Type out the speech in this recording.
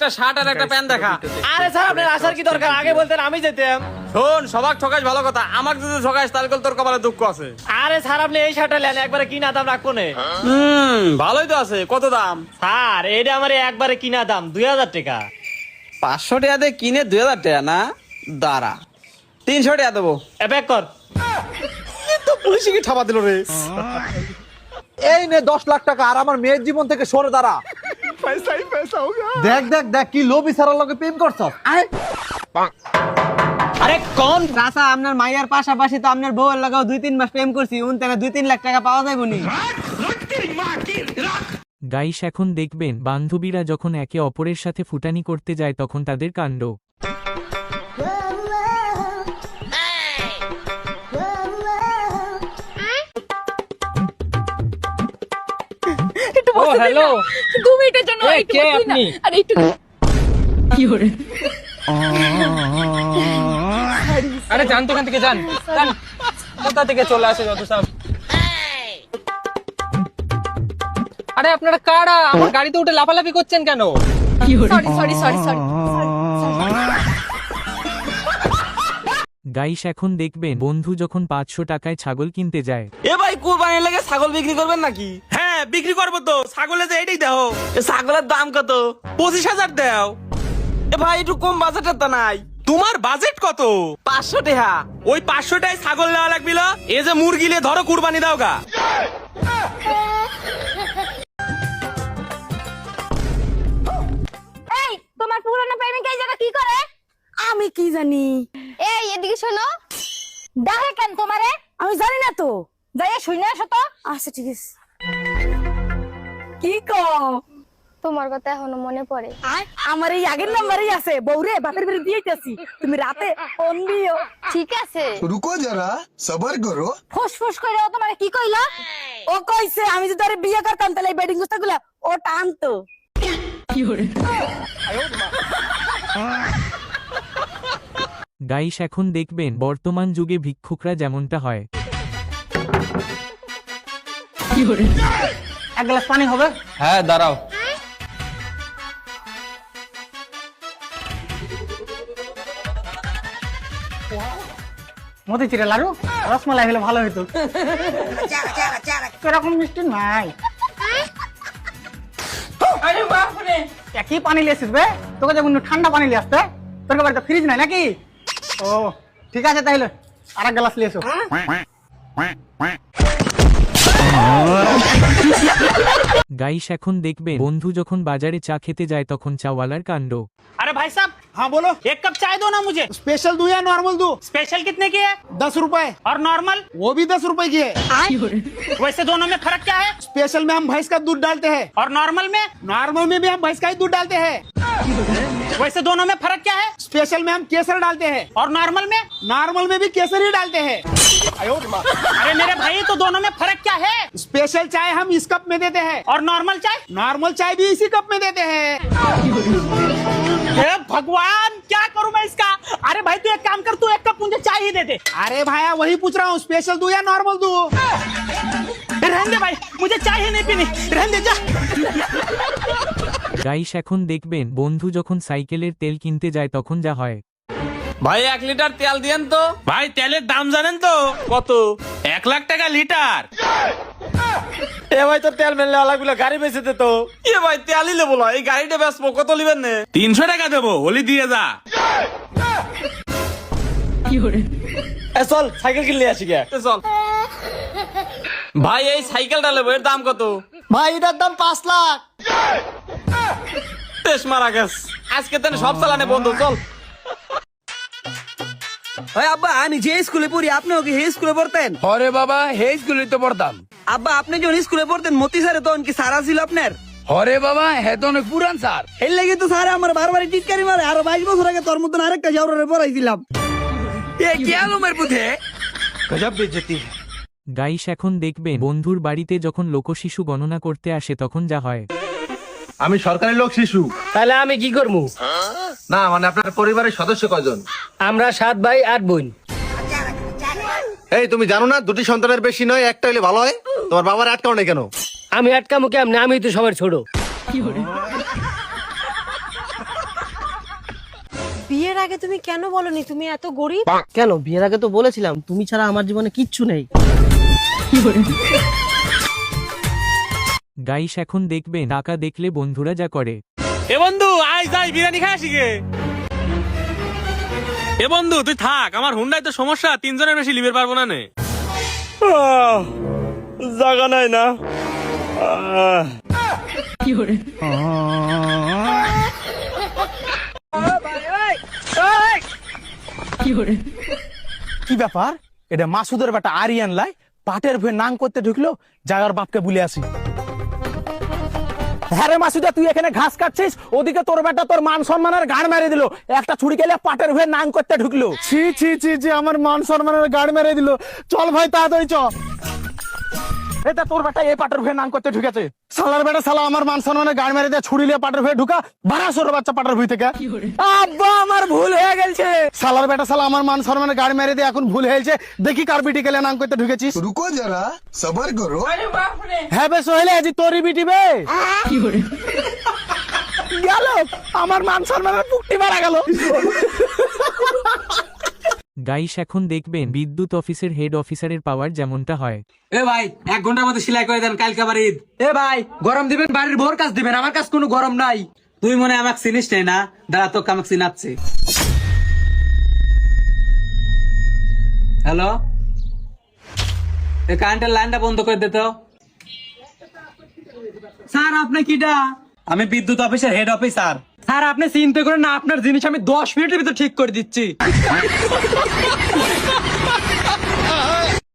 একটা শার্ট আর একটা প্যান্ট দেখা। আরে স্যার আপনার আসার কি দরকার, আগে বলতেন আমি যেতাম। শোন, সবাক ঠকাস ভালো কথা, আমাকে যদি ঠকাস তাহলে তোর কপালে দুঃখ আছে। আরে স্যার আপনি এই শার্টটা নেন, একবারে কিনা দাম রাখবো না। ভালোই তো আছে। কত দাম? স্যার এটা আমার একবারে কিনা দাম 2000 টাকা। 500 টাকা দিয়ে কিনে 2000 টাকা না? দাঁড়া, 300 টাকা দেবো। ব্যাক কর। তো পুলিশে কি ঠাপা দিল রে? এই নে 10 লাখ টাকা, আর আমার মেয়ের জীবন থেকে সরে দাঁড়া। দেখ দেখ দেখ কি লোভী সারার লগে প্রেম করছস। আরে কোন চাচা আপনার মাইয়ার পাশাপাশি তো আপনার বউয়ের লাগাও 2-3 মাস প্রেম করছি, উন তেনা 2-3 লাখ টাকা পাওয়া যাবে নি। গাইস এখন দেখবেন বান্ধবীরা যখন একে অপরের সাথে ফুটানি করতে যায় তখন তাদের কাণ্ড। ও হ্যালো 2 মিনিটের জন্য একটু কে বসবি না? আপনি? আরে একটু কি হরে আরে জান তো ওখান থেকে যান যান, কোথা থেকে চলে আসে যত সব। আরে আপনারা কারা আমার গাড়িতে উঠে লাফালাফি করছেন কেন? Sorry sorry sorry sorry guys এখন দেখবেন বন্ধু যখন 500 টাকায় ছাগল কিনতে যায়। এ ভাই, কুরবানির লাগে ছাগল বিক্রি করবেন নাকি? হ্যাঁ বিক্রি করবো তো। ছাগলে যে এটাই দাও। ছাগলের দাম কত? 25,000 দাও। এ ভাই একটু কম বাজেটের তো নাই? তোমার বাজেট কত? 500 টাকা। ওই 500 টাকায় ছাগল নেওয়া লাগবে। এ যে মুরগি লে ধরো কুরবানি দাও গা। এই তোমার পুরনো প্রেমিক এই জায়গা কি করে? আমি কি জানি। এই এদিকে শোনো, দেখে কেন তোমারে? আমি জানি না তো, যাই শুনে আসো তো। আচ্ছা ঠিক আছে। কি কও? তোমার কথা এখনো মনে পড়ে। আমার এই আগের নাম্বারই আছে, বউরে বাপের বাড়ি দিয়েছি, তুমি রাতে ফোন দিও। ঠিক আছে, रुको जरा सबर करो। ফুসফুস করে ও তোমারে কি কইলা? ও কইছে আমি যদি তোরে বিয়ে করতাম তাহলে এই বেডিং গুস্তাগুলা ও টানতো। গাইস এখন দেখবেন বর্তমান যুগে ভিক্ষুকরা যেমনটা হয়। এক গ্লাস পানি হবে? হ্যাঁ দাঁড়াও। মতিচুরের লাড়ু, রসমালাই হলে ভালো হতো। এরকম মিষ্টি নাই। আরে বাপরে, কি পানি লিয়েছিস বে? তোকে যেমন ঠান্ডা পানি লিয়ে আসতে, তোর বাড়িতে ফ্রিজ নাই নাকি? ও ঠিক আছে, তাইলে আর এক গ্লাস লিয়েছো। গাইস এখন দেখবেন বন্ধু যখন বাজারে চা খেতে যায় তখন চাওয়ালার কাণ্ড। अरे भाई साहब, हाँ बोलो। 1 कप चाय दो ना मुझे। स्पेशल दूं या नॉर्मल दूं? स्पेशल कितने की है? 10 रुपए। और नॉर्मल? वो भी 10 रुपए की है। वैसे दोनों में फर्क क्या है? स्पेशल में हम भैंस का दूध डालते हैं, और नॉर्मल में? नॉर्मल में भी हम भैंस का ही दूध डालते हैं। वैसे दोनों में फर्क क्या है? स्पेशल में हम केसर डालते हैं, और नॉर्मल में? नॉर्मल में भी केसर ही डालते हैं। अरे मेरे भाई तो दोनों में फर्क क्या है? स्पेशल चाय हम इस कप में देते हैं, और नॉर्मल चाय? नॉर्मल चाय भी इसी कप में देते हैं। हे भगवान, क्या करूं मैं इसका? अरे भाई तू एक काम कर, तू 1 कप मुझे चाय ही दे दे। अरे भाया वही पूछ रहा हूँ, स्पेशल दूं या नॉर्मल दूं? रहने दे भाई, मुझे चाय ही नहीं पीनी, रहने दे जा। গাইস এখন দেখবেন বন্ধু যখন সাইকেলের তেল কিনতে যায় তখন যা হয়। ভাই 1 লিটার তেল দিয়েন তো। ভাই তেলের দাম জানেন তো কত? 1 লাখ টাকা লিটার। এ ভাই তো তেল মেলে লাগলো, গাড়ি বেচে দে তো। এ ভাই তেলই লেবো না, এই গাড়িটা বেচবো, কত লিবেন নে? 300 টাকা দেবো, ওলি দিয়ে যা। এ চল সাইকেল কিনলে আসি গে। চল ভাই, এই সাইকেলটা লেবো, এর দাম কত? ভাই এটার দাম 5 লাখ। তেস মারা গেছ, আজকে তেন সব চালানে বন্ধ। চল ওই আব্বা, আমি যে স্কুলে পড়ি আপনিও কি হে স্কুলে পড়তেন? अरे बाबा हे स्कूल तो पढ़ताम। আব্বা আপনি যখন স্কুলে পড়তেন মতি স্যারে তখন কি সারা ছিল আপনার? अरे बाबा है तो अनेक पुरान सार। এর লাগি তো স্যার আমার বারবার টিটকারি মারে। আর 22 বছর আগে তোর মতন আরেকটা জাউরারে পড়াইছিলাম। ये क्या लो मेरे पुथे? गजब बेइज्जती है। গাইস এখন দেখবেন বন্ধুর বাড়িতে যখন লোকশিশু গণনা করতে আসে তখন যা হয়। আমি সরকারি লোক শিশু। তাহলে আমি কি করবো? না মানে আপনার পরিবারের সদস্য কয়জন? আমরা 7 ভাই 8 বোন। এই তুমি জানো না দুটি সন্তানের বেশি নয়, একটা হলে ভালো হয়। তোমার বাবার আটকাও নাই কেন? আমি আটকামো কেমনে? আমি তো সবার ছোট। বিয়ের আগে তুমি কেন বলনি তুমি এত গরিব? কেন বিয়ের আগে তো বলেছিলাম তুমি ছাড়া আমার জীবনে কিচ্ছু নেই। গাইস এখন দেখবেন টাকা দেখলে বন্ধুরা যা করে। এ বন্ধু আয় যাই বিরিয়ানি খাই আসি গে। এ বন্ধু তুই থাক, আমার হুন্ডায় তো সমস্যা, 3 জনের বেশি লিবের পারবো না নে। জায়গা নাই না। কি ব্যাপার, এটা মাসুদের বেটা আরিয়ান লাই পাটের ভুয়ে নাং করতে ঢুকলো, জাগার বাপকে বলে আসি। হ্যাঁ রে মাসুদা, তুই এখানে ঘাস কাটছিস, ওদিকে তোর বেটা তোর মান সম্মানের গাড় মেরে দিল, একটা ছুরি গেলে পাটের ভুয়ে নাং করতে ঢুকলো। ছি ছি ছি ছি, আমার মান সম্মানের গাড় মেরে দিল। চল ভাই তাড়াতাড়ি চ। এটা তোর বেটা এই পাটের ভুয়ে নাং করতে ঢুকেছে। সালার বেটা সালা আমার মান সম্মানের গাড় মেরে দিয়ে ছুরি নিয়ে পাটের ভুয়ে ঢুকা, 1200 বাচ্চা পাটের ভুই থেকে। আব্বা আমার ভুল হয়ে গেছে। সালার বেটা সালা আমার মান সম্মানের গাড় মেরে দিয়ে এখন ভুল হয়েছে, দেখি কার বিটি গেলে নাং করতে ঢুকেছিস। रुको जरा सबर करो। হ্যাঁ বে সোহেলে, আজি তোরই বিটি বে। গেল আমার মান সম্মানের পুকটি মারা গেল। গাইস এখন দেখবেন বিদ্যুৎ অফিসের হেড অফিসারের পাওয়ার যেমনটা হয়। এ ভাই 1 ঘন্টার মধ্যে সেলাই করে দেন, কালকে আবার ঈদ। এ ভাই গরম দিবেন, বাড়ির ভোর কাজ দিবেন, আমার কাছে কোনো গরম নাই। তুই মনে আমাকে চিনিস না, দাঁড়া তো আমাকে চিনাচ্ছে। হ্যালো, এই কারেন্টের লাইনটা বন্ধ করে দে তো। স্যার আপনি কিটা? আমি বিদ্যুৎ অফিসের হেড অফিসার। স্যার আপনি চিন্তা করেন না, আপনার জিনিস আমি 10 মিনিটের ভিতর ঠিক করে দিচ্ছি।